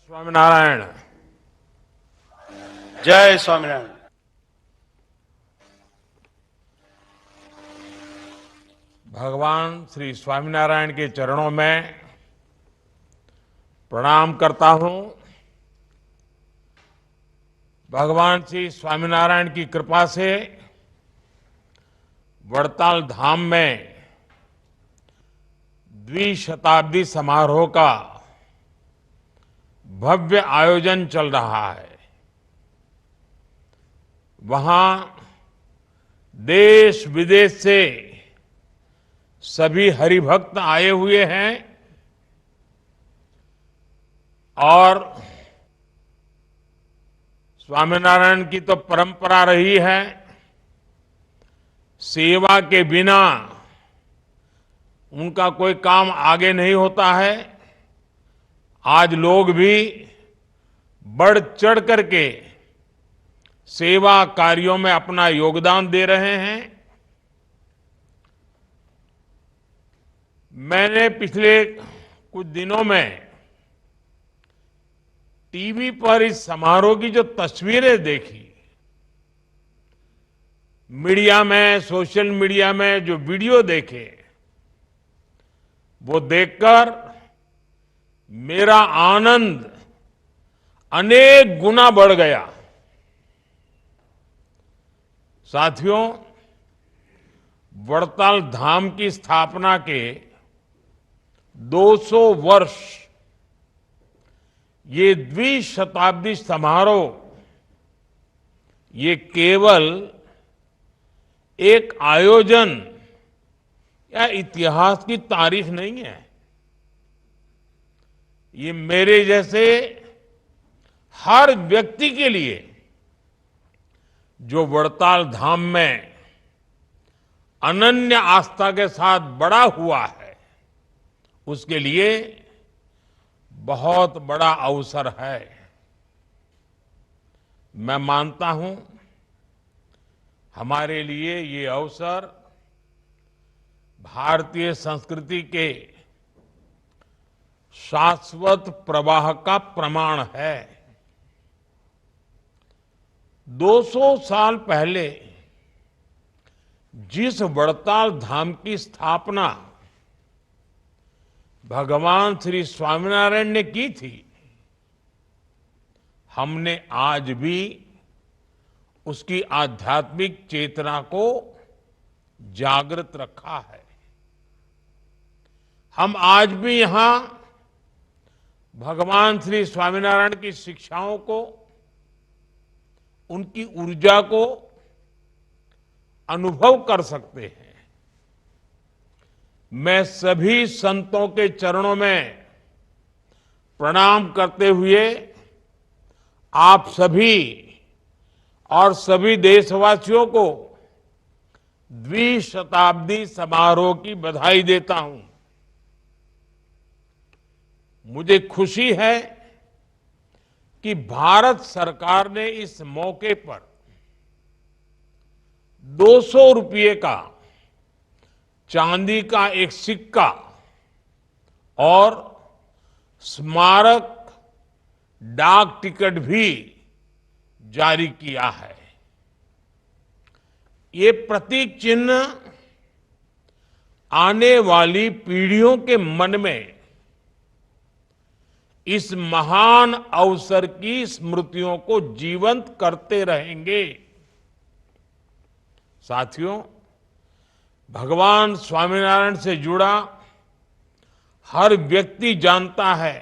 स्वामीनारायण। जय स्वामीनारायण। भगवान श्री स्वामीनारायण के चरणों में प्रणाम करता हूं। भगवान श्री स्वामीनारायण की कृपा से वड़ताल धाम में द्विशताब्दी समारोह का भव्य आयोजन चल रहा है। वहां देश विदेश से सभी हरिभक्त आए हुए हैं और स्वामीनारायण की तो परंपरा रही है, सेवा के बिना उनका कोई काम आगे नहीं होता है। आज लोग भी बढ़ चढ़ करके सेवा कार्यों में अपना योगदान दे रहे हैं। मैंने पिछले कुछ दिनों में टीवी पर इस समारोह की जो तस्वीरें देखी, मीडिया में, सोशल मीडिया में जो वीडियो देखे, वो देखकर मेरा आनंद अनेक गुना बढ़ गया। साथियों, वड़ताल धाम की स्थापना के 200 वर्ष ये द्विशताब्दी समारोह ये केवल एक आयोजन या इतिहास की तारीख नहीं है। ये मेरे जैसे हर व्यक्ति के लिए जो वड़ताल धाम में अनन्य आस्था के साथ बड़ा हुआ है, उसके लिए बहुत बड़ा अवसर है। मैं मानता हूं हमारे लिए ये अवसर भारतीय संस्कृति के शाश्वत प्रवाह का प्रमाण है। 200 साल पहले जिस वड़ताल धाम की स्थापना भगवान श्री स्वामीनारायण ने की थी, हमने आज भी उसकी आध्यात्मिक चेतना को जागृत रखा है। हम आज भी यहां भगवान श्री स्वामीनारायण की शिक्षाओं को, उनकी ऊर्जा को अनुभव कर सकते हैं। मैं सभी संतों के चरणों में प्रणाम करते हुए आप सभी और सभी देशवासियों को द्विशताब्दी समारोह की बधाई देता हूं। मुझे खुशी है कि भारत सरकार ने इस मौके पर 200 रुपये का चांदी का एक सिक्का और स्मारक डाक टिकट भी जारी किया है। ये प्रतीक चिन्ह आने वाली पीढ़ियों के मन में इस महान अवसर की स्मृतियों को जीवंत करते रहेंगे। साथियों, भगवान स्वामीनारायण से जुड़ा हर व्यक्ति जानता है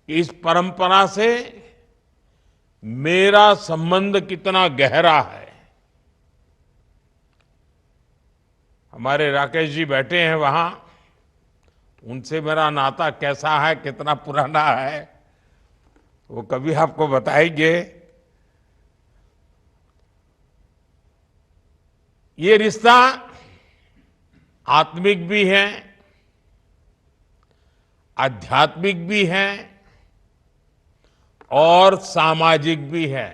कि इस परंपरा से मेरा संबंध कितना गहरा है। हमारे राकेश जी बैठे हैं वहां, उनसे मेरा नाता कैसा है, कितना पुराना है, वो कभी आपको बताएंगे। ये रिश्ता आत्मिक भी है, आध्यात्मिक भी है और सामाजिक भी है।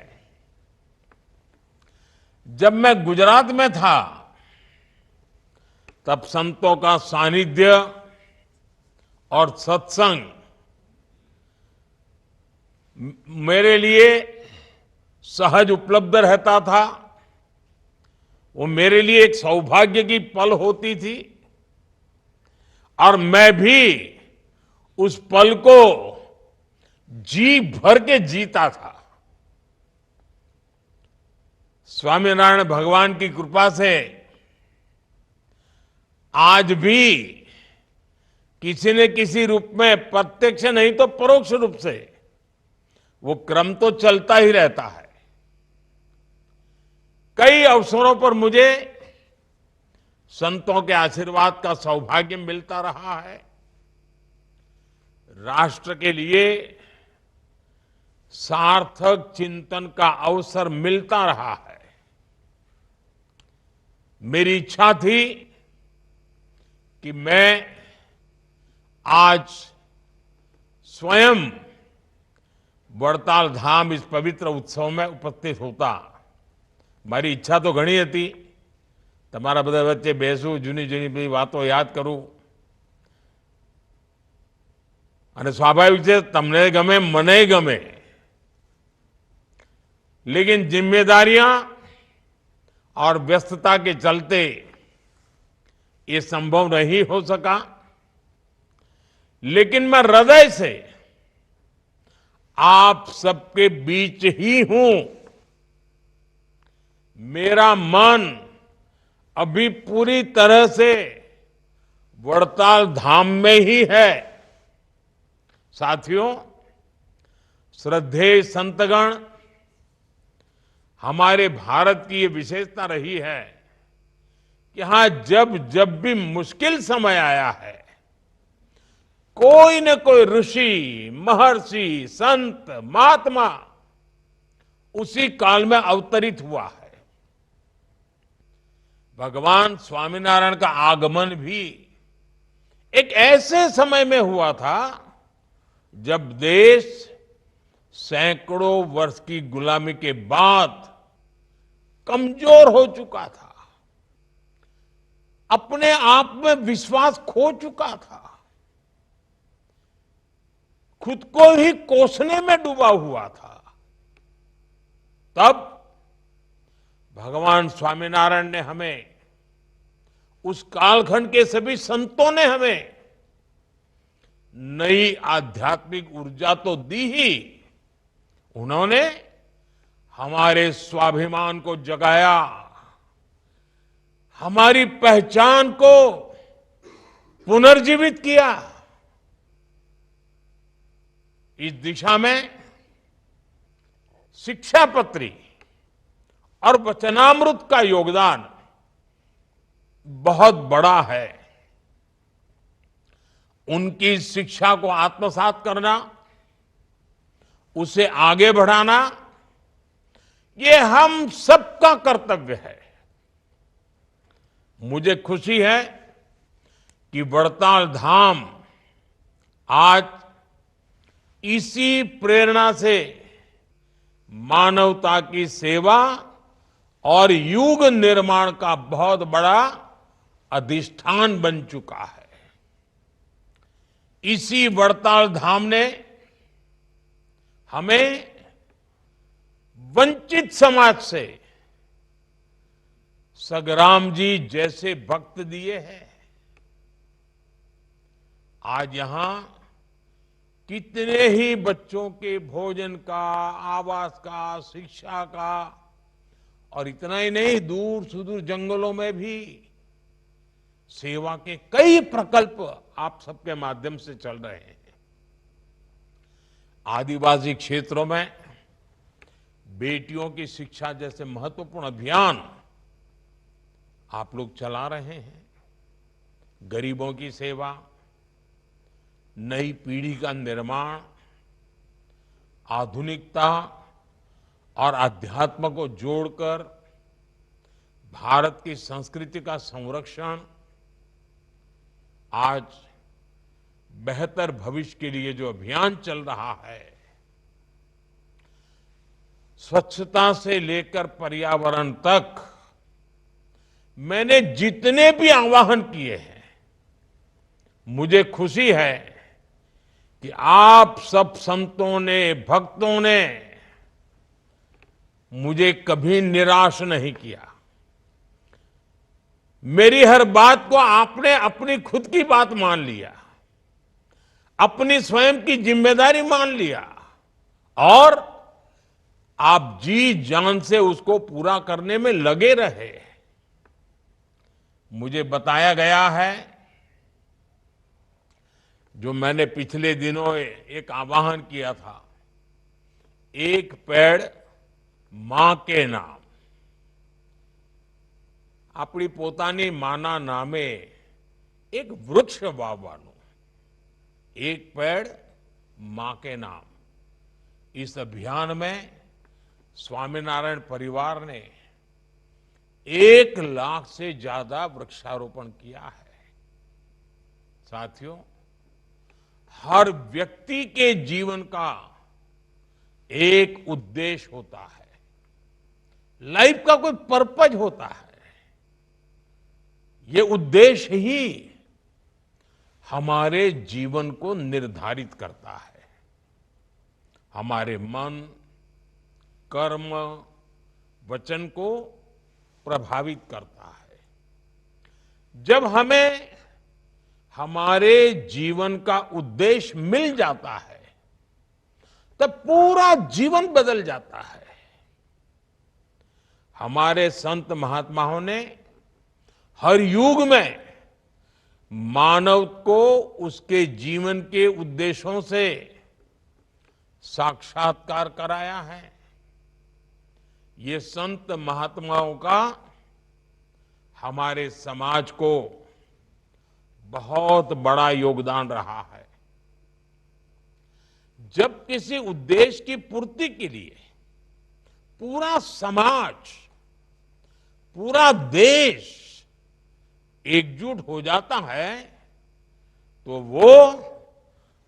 जब मैं गुजरात में था तब संतों का सानिध्य और सत्संग मेरे लिए सहज उपलब्ध रहता था। वो मेरे लिए एक सौभाग्य की पल होती थी और मैं भी उस पल को जी भर के जीता था। स्वामीनारायण भगवान की कृपा से आज भी किसी न किसी रूप में, प्रत्यक्ष नहीं तो परोक्ष रूप से, वो क्रम तो चलता ही रहता है। कई अवसरों पर मुझे संतों के आशीर्वाद का सौभाग्य मिलता रहा है। राष्ट्र के लिए सार्थक चिंतन का अवसर मिलता रहा है। मेरी इच्छा थी कि मैं आज स्वयं वड़ताल धाम इस पवित्र उत्सव में उपस्थित होता। મારી ઈચ્છા તો ઘણી હતી, તમારા બધા વચ્ચે બેસું, જૂની જૂની બધી વાતો યાદ કરું, અને સ્વાભાવિક છે તમને ગમે મને ગમે, लेकिन जिम्मेदारियां और व्यस्तता के चलते ये संभव नहीं हो सका। लेकिन मैं हृदय से आप सबके बीच ही हूं। मेरा मन अभी पूरी तरह से वड़ताल धाम में ही है। साथियों, श्रद्धेय संतगण, हमारे भारत की ये विशेषता रही है कि यहां जब जब भी मुश्किल समय आया है, कोई न कोई ऋषि, महर्षि, संत, महात्मा उसी काल में अवतरित हुआ है। भगवान स्वामीनारायण का आगमन भी एक ऐसे समय में हुआ था जब देश सैकड़ों वर्ष की गुलामी के बाद कमजोर हो चुका था, अपने आप में विश्वास खो चुका था, खुद को ही कोसने में डूबा हुआ था। तब भगवान स्वामीनारायण ने हमें, उस कालखंड के सभी संतों ने हमें नई आध्यात्मिक ऊर्जा तो दी ही, उन्होंने हमारे स्वाभिमान को जगाया, हमारी पहचान को पुनर्जीवित किया। इस दिशा में शिक्षापत्री और वचनामृत का योगदान बहुत बड़ा है। उनकी शिक्षा को आत्मसात करना, उसे आगे बढ़ाना, ये हम सबका कर्तव्य है। मुझे खुशी है कि वड़ताल धाम आज इसी प्रेरणा से मानवता की सेवा और युग निर्माण का बहुत बड़ा अधिष्ठान बन चुका है। इसी वड़ताल धाम ने हमें वंचित समाज से सगराम जी जैसे भक्त दिए हैं। आज यहां कितने ही बच्चों के भोजन का, आवास का, शिक्षा का, और इतना ही नहीं, दूर सुदूर जंगलों में भी सेवा के कई प्रकल्प आप सबके माध्यम से चल रहे हैं। आदिवासी क्षेत्रों में बेटियों की शिक्षा जैसे महत्वपूर्ण अभियान आप लोग चला रहे हैं। गरीबों की सेवा, नई पीढ़ी का निर्माण, आधुनिकता और अध्यात्म को जोड़कर भारत की संस्कृति का संरक्षण, आज बेहतर भविष्य के लिए जो अभियान चल रहा है, स्वच्छता से लेकर पर्यावरण तक, मैंने जितने भी आह्वान किए हैं, मुझे खुशी है कि आप सब संतों ने, भक्तों ने मुझे कभी निराश नहीं किया। मेरी हर बात को आपने अपनी खुद की बात मान लिया, अपनी स्वयं की जिम्मेदारी मान लिया और आप जी जान से उसको पूरा करने में लगे रहे। मुझे बताया गया है, जो मैंने पिछले दिनों एक आह्वान किया था, एक पेड़ मां के नाम। अपनी પોતાની માના નામે એક વૃક્ષ વાવવાનું, एक पेड़ मां के नाम। इस अभियान में स्वामीनारायण परिवार ने 1 लाख से ज्यादा वृक्षारोपण किया है। साथियों, हर व्यक्ति के जीवन का एक उद्देश्य होता है, लाइफ का कोई पर्पज होता है। ये उद्देश्य ही हमारे जीवन को निर्धारित करता है, हमारे मन, कर्म, वचन को प्रभावित करता है। जब हमें हमारे जीवन का उद्देश्य मिल जाता है, तब पूरा जीवन बदल जाता है। हमारे संत महात्माओं ने हर युग में मानव को उसके जीवन के उद्देश्यों से साक्षात्कार कराया है। ये संत महात्माओं का हमारे समाज को बहुत बड़ा योगदान रहा है। जब किसी उद्देश्य की पूर्ति के लिए पूरा समाज, पूरा देश एकजुट हो जाता है, तो वो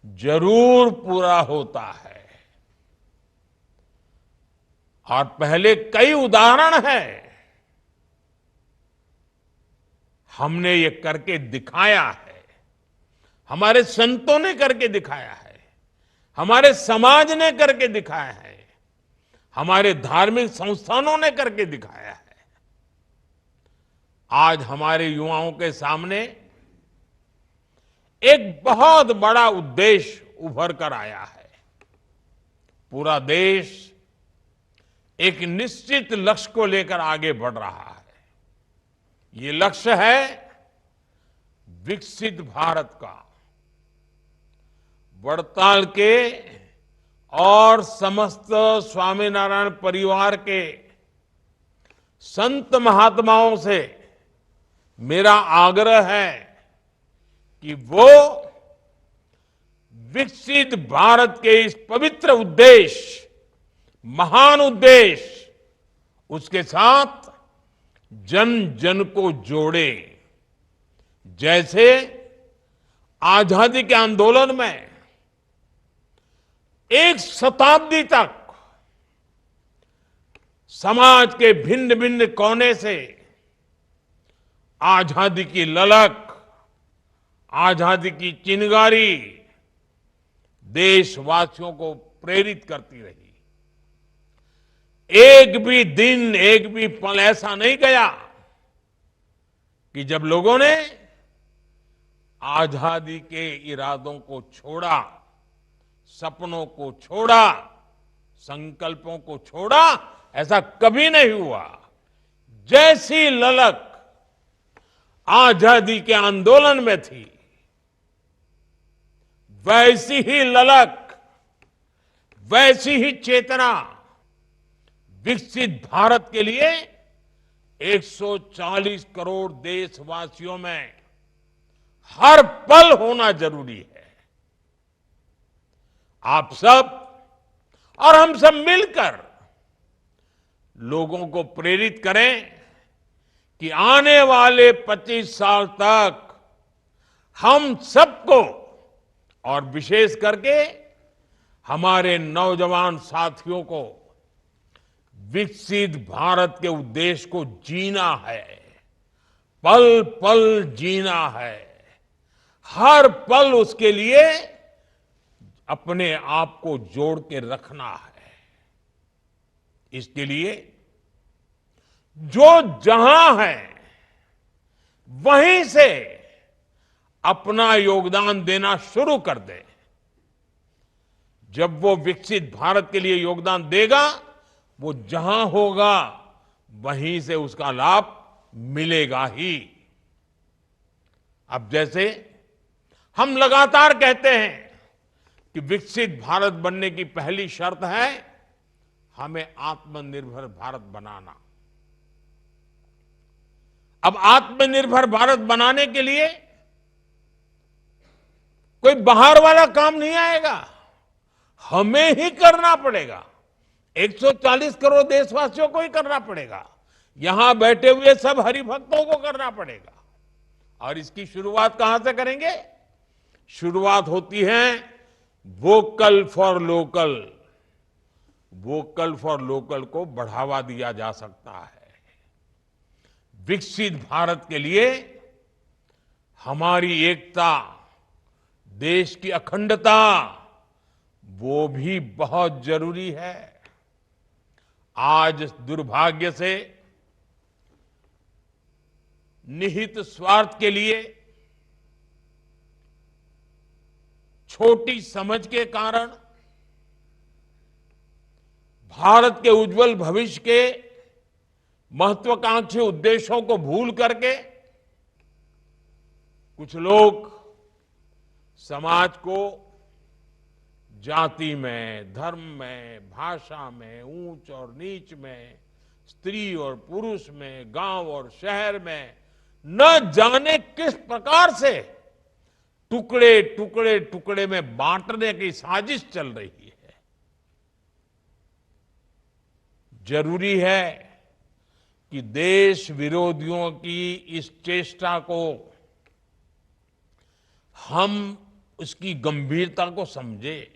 जरूर पूरा होता है। और पहले कई उदाहरण हैं, हमने ये करके दिखाया है, हमारे संतों ने करके दिखाया है, हमारे समाज ने करके दिखाया है, हमारे धार्मिक संस्थानों ने करके दिखाया है। आज हमारे युवाओं के सामने एक बहुत बड़ा उद्देश्य उभर कर आया है। पूरा देश एक निश्चित लक्ष्य को लेकर आगे बढ़ रहा है। ये लक्ष्य है विकसित भारत का। वड़ताल के और समस्त स्वामीनारायण परिवार के संत महात्माओं से मेरा आग्रह है कि वो विकसित भारत के इस पवित्र उद्देश्य, महान उद्देश्य, उसके साथ जन जन को जोड़े। जैसे आजादी के आंदोलन में 1 शताब्दी तक समाज के भिन्न भिन्न कोने से आजादी की ललक, आजादी की चिंगारी देशवासियों को प्रेरित करती रही। एक भी दिन, एक भी पल ऐसा नहीं गया कि जब लोगों ने आजादी के इरादों को छोड़ा, सपनों को छोड़ा, संकल्पों को छोड़ा। ऐसा कभी नहीं हुआ। जैसी ललक आजादी के आंदोलन में थी, वैसी ही ललक, वैसी ही चेतना विकसित भारत के लिए 140 करोड़ देशवासियों में हर पल होना जरूरी है। आप सब और हम सब मिलकर लोगों को प्रेरित करें कि आने वाले 25 साल तक हम सबको, और विशेष करके हमारे नौजवान साथियों को, विकसित भारत के उद्देश्य को जीना है, पल पल जीना है। हर पल उसके लिए अपने आप को जोड़ के रखना है। इसके लिए जो जहां है वहीं से अपना योगदान देना शुरू कर दे। जब वो विकसित भारत के लिए योगदान देगा, वो जहां होगा वहीं से उसका लाभ मिलेगा ही। अब जैसे हम लगातार कहते हैं कि विकसित भारत बनने की पहली शर्त है हमें आत्मनिर्भर भारत बनाना। अब आत्मनिर्भर भारत बनाने के लिए कोई बाहर वाला काम नहीं आएगा, हमें ही करना पड़ेगा। 140 करोड़ देशवासियों को ही करना पड़ेगा। यहां बैठे हुए सब हरिभक्तों को करना पड़ेगा। और इसकी शुरुआत कहां से करेंगे? शुरुआत होती है vocal for local. Vocal for local को बढ़ावा दिया जा सकता है। विकसित भारत के लिए हमारी एकता, देश की अखंडता, वो भी बहुत जरूरी है। आज दुर्भाग्य से निहित स्वार्थ के लिए, छोटी समझ के कारण, भारत के उज्जवल भविष्य के महत्वाकांक्षी उद्देश्यों को भूल करके कुछ लोग समाज को जाति में, धर्म में, भाषा में, ऊंच और नीच में, स्त्री और पुरुष में, गांव और शहर में न जाने किस प्रकार से टुकड़े टुकड़े टुकड़े में बांटने की साजिश चल रही है। जरूरी है कि देश विरोधियों की इस चेष्टा को हम उसकी गंभीरता को समझें,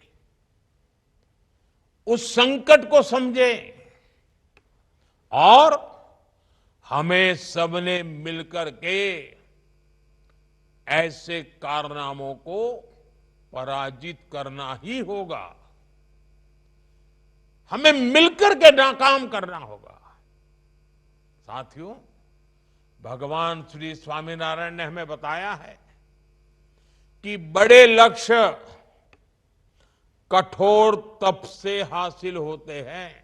उस संकट को समझें और हमें सबने मिलकर के ऐसे कारनामों को पराजित करना ही होगा। हमें मिलकर के नाकाम करना होगा। साथियों, भगवान श्री स्वामीनारायण ने हमें बताया है कि बड़े लक्ष्य कठोर तप से हासिल होते हैं।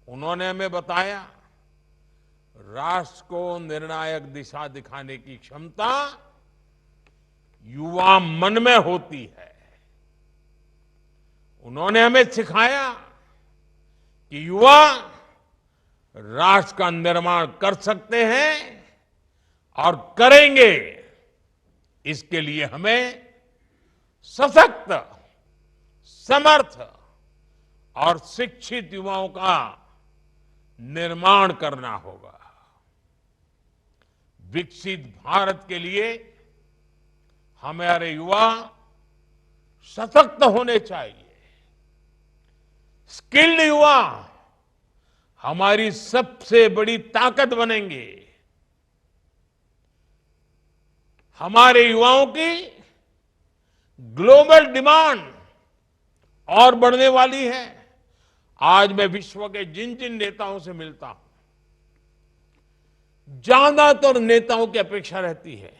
उन्होंने हमें बताया राष्ट्र को निर्णायक दिशा दिखाने की क्षमता युवा मन में होती है। उन्होंने हमें सिखाया कि युवा राष्ट्र का निर्माण कर सकते हैं और करेंगे। इसके लिए हमें सशक्त, समर्थ और शिक्षित युवाओं का निर्माण करना होगा। विकसित भारत के लिए हमारे युवा सशक्त होने चाहिए। स्किल्ड युवा हमारी सबसे बड़ी ताकत बनेंगे। हमारे युवाओं की ग्लोबल डिमांड और बढ़ने वाली है। आज मैं विश्व के जिन जिन नेताओं से मिलता हूं, ज्यादातर नेताओं की अपेक्षा रहती है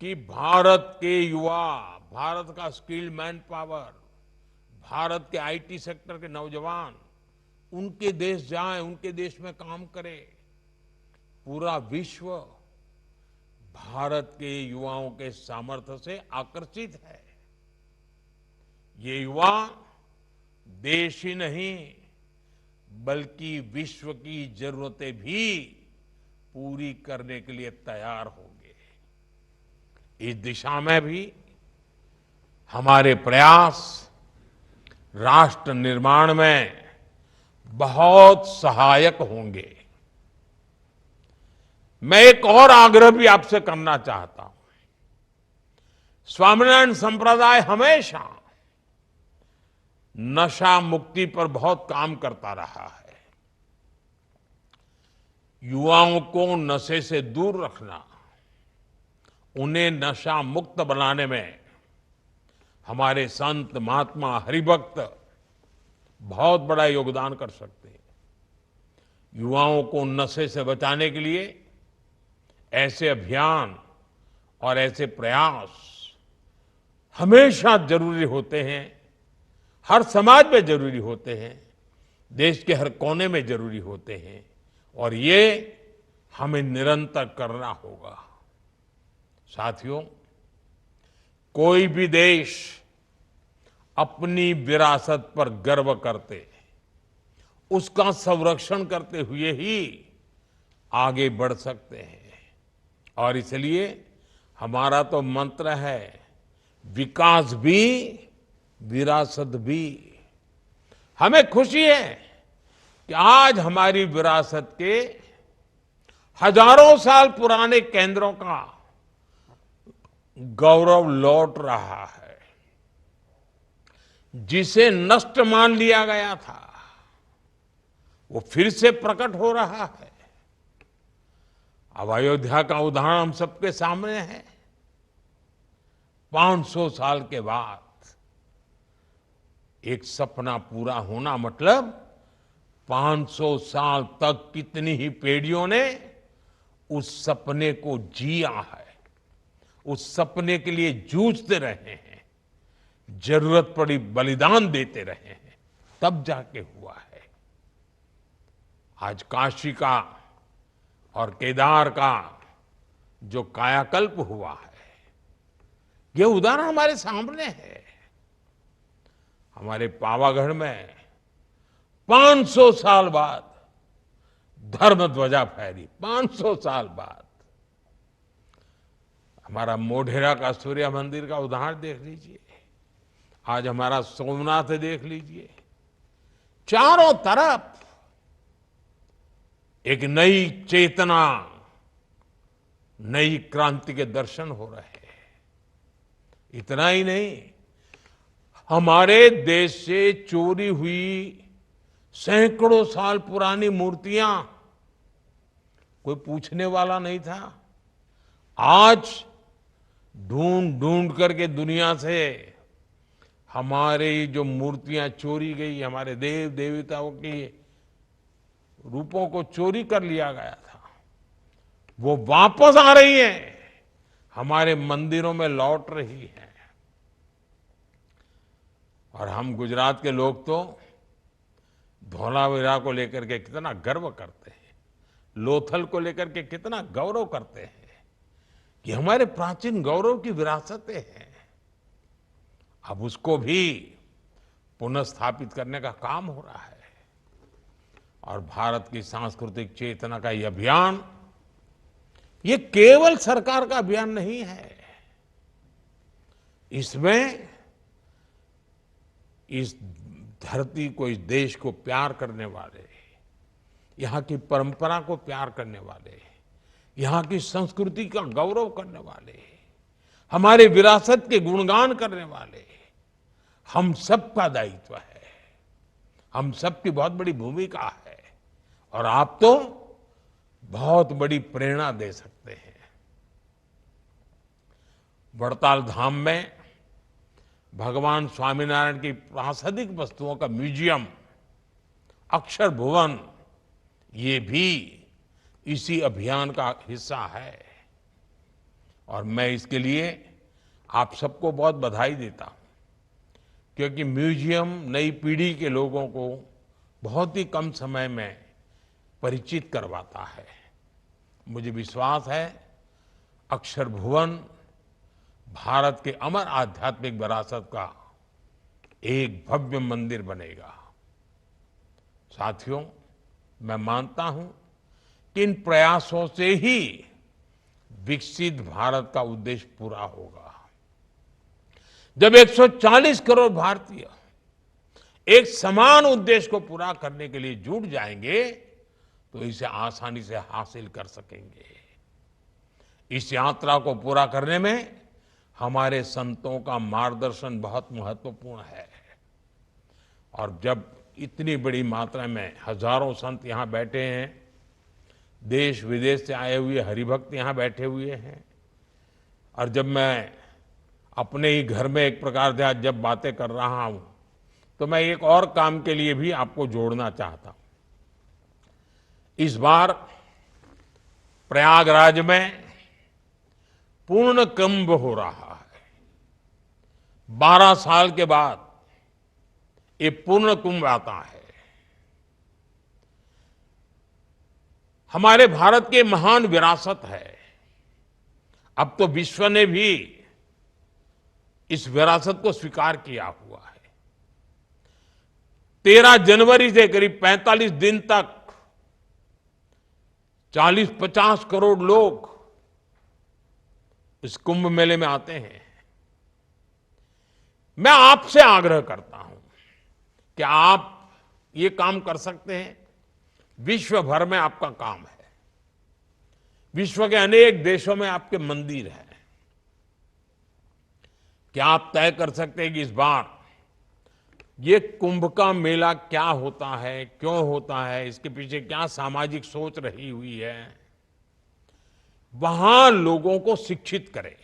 कि भारत के युवा, भारत का स्किल्ड मैन पावर, भारत के आईटी सेक्टर के नौजवान उनके देश जाएं, उनके देश में काम करें। पूरा विश्व भारत के युवाओं के सामर्थ्य से आकर्षित है। ये युवा देश ही नहीं बल्कि विश्व की जरूरतें भी पूरी करने के लिए तैयार होंगे। इस दिशा में भी हमारे प्रयास राष्ट्र निर्माण में बहुत सहायक होंगे। मैं एक और आग्रह भी आपसे करना चाहता हूं। स्वामीनारायण संप्रदाय हमेशा नशा मुक्ति पर बहुत काम करता रहा है। युवाओं को नशे से दूर रखना, उन्हें नशा मुक्त बनाने में हमारे संत महात्मा हरिभक्त बहुत बड़ा योगदान कर सकते हैं। युवाओं को नशे से बचाने के लिए ऐसे अभियान और ऐसे प्रयास हमेशा जरूरी होते हैं, हर समाज में जरूरी होते हैं, देश के हर कोने में जरूरी होते हैं और ये हमें निरंतर करना होगा। साथियों, कोई भी देश अपनी विरासत पर गर्व करते, उसका संरक्षण करते हुए ही आगे बढ़ सकते हैं। और इसलिए हमारा तो मंत्र है, विकास भी विरासत भी। हमें खुशी है कि आज हमारी विरासत के हजारों साल पुराने केंद्रों का गौरव लौट रहा है। जिसे नष्ट मान लिया गया था वो फिर से प्रकट हो रहा है। अब अयोध्या का उदाहरण हम सबके सामने है। 500 साल के बाद एक सपना पूरा होना मतलब 500 साल तक कितनी ही पीढ़ियों ने उस सपने को जिया है, उस सपने के लिए जूझते रहे हैं, जरूरत पड़ी बलिदान देते रहे हैं, तब जाके हुआ है। आज काशी का और केदार का जो कायाकल्प हुआ है, ये उदाहरण हमारे सामने है। हमारे पावागढ़ में 500 साल बाद धर्म ध्वजा फहरी। 500 साल बाद हमारा मोढेरा का सूर्य मंदिर का उदाहरण देख लीजिए, आज हमारा सोमनाथ देख लीजिए। चारों तरफ एक नई चेतना, नई क्रांति के दर्शन हो रहे हैं। इतना ही नहीं, हमारे देश से चोरी हुई सैकड़ों साल पुरानी मूर्तियां कोई पूछने वाला नहीं था। आज ढूंढ ढूंढ करके दुनिया से हमारे जो मूर्तियां चोरी गई, हमारे देव देवताओं की रूपों को चोरी कर लिया गया था, वो वापस आ रही हैं, हमारे मंदिरों में लौट रही है। और हम गुजरात के लोग तो धौलावीरा को लेकर के कितना गर्व करते हैं, लोथल को लेकर के कितना गौरव करते हैं कि हमारे प्राचीन गौरव की विरासतें हैं। अब उसको भी पुनः स्थापित करने का काम हो रहा है। और भारत की सांस्कृतिक चेतना का ये अभियान, ये केवल सरकार का अभियान नहीं है। इसमें इस धरती को, इस देश को प्यार करने वाले, यहाँ की परंपरा को प्यार करने वाले, यहाँ की संस्कृति का गौरव करने वाले, हमारे विरासत के गुणगान करने वाले, हम सबका दायित्व है, हम सबकी बहुत बड़ी भूमिका है। और आप तो बहुत बड़ी प्रेरणा दे सकते हैं। वड़ताल धाम में भगवान स्वामीनारायण की प्रासंगिक वस्तुओं का म्यूजियम अक्षर भुवन, ये भी इसी अभियान का हिस्सा है। और मैं इसके लिए आप सबको बहुत बधाई देता हूं, क्योंकि म्यूजियम नई पीढ़ी के लोगों को बहुत ही कम समय में परिचित करवाता है। मुझे विश्वास है अक्षर भुवन भारत के अमर आध्यात्मिक विरासत का एक भव्य मंदिर बनेगा। साथियों, मैं मानता हूं कि इन प्रयासों से ही विकसित भारत का उद्देश्य पूरा होगा। जब 140 करोड़ भारतीय एक समान उद्देश्य को पूरा करने के लिए जुट जाएंगे तो इसे आसानी से हासिल कर सकेंगे। इस यात्रा को पूरा करने में हमारे संतों का मार्गदर्शन बहुत महत्वपूर्ण है। और जब इतनी बड़ी मात्रा में हजारों संत यहां बैठे हैं, देश विदेश से आए हुए हरिभक्त यहां बैठे हुए हैं, और जब मैं अपने ही घर में एक प्रकार से आज जब बातें कर रहा हूं तो मैं एक और काम के लिए भी आपको जोड़ना चाहता हूं। इस बार प्रयागराज में पूर्ण कुंभ हो रहा है। 12 साल के बाद ये पूर्ण कुंभ आता है। हमारे भारत की महान विरासत है। अब तो विश्व ने भी इस विरासत को स्वीकार किया हुआ है। 13 जनवरी से करीब 45 दिन तक 40-50 करोड़ लोग इस कुंभ मेले में आते हैं। मैं आपसे आग्रह करता हूं कि आप ये काम कर सकते हैं। विश्व भर में आपका काम है। विश्व के अनेक देशों में आपके मंदिर हैं। क्या आप तय कर सकते हैं कि इस बार ये कुंभ का मेला क्या होता है, क्यों होता है, इसके पीछे क्या सामाजिक सोच रही हुई है, वहां लोगों को शिक्षित करें।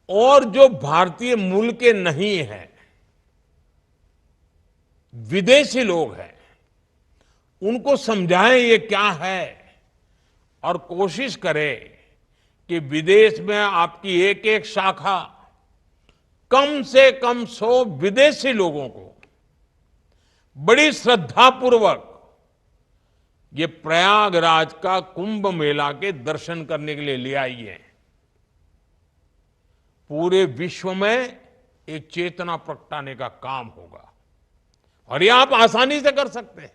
और जो भारतीय मूल के नहीं हैं, विदेशी लोग हैं, उनको समझाएं ये क्या है और कोशिश करें कि विदेश में आपकी एक एक शाखा कम से कम 100 विदेशी लोगों को बड़ी श्रद्धापूर्वक ये प्रयागराज का कुंभ मेला के दर्शन करने के लिए ले आइए। पूरे विश्व में एक चेतना प्रगटाने का काम होगा और ये आप आसानी से कर सकते हैं।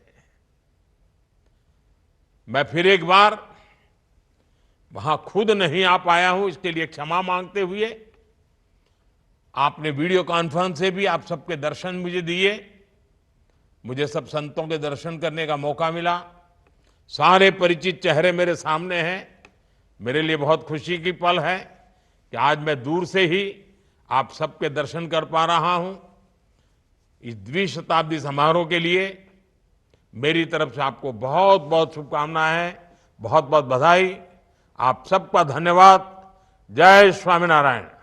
मैं फिर एक बार वहां खुद नहीं आ पाया हूं, इसके लिए क्षमा मांगते हुए आपने वीडियो कॉन्फ्रेंस से भी आप सबके दर्शन मुझे दिए। मुझे सब संतों के दर्शन करने का मौका मिला। सारे परिचित चेहरे मेरे सामने हैं। मेरे लिए बहुत खुशी की पल है कि आज मैं दूर से ही आप सबके दर्शन कर पा रहा हूं। इस द्विशताब्दी समारोह के लिए मेरी तरफ से आपको बहुत बहुत शुभकामनाएं, बहुत बहुत बधाई। आप सबका धन्यवाद। जय स्वामीनारायण।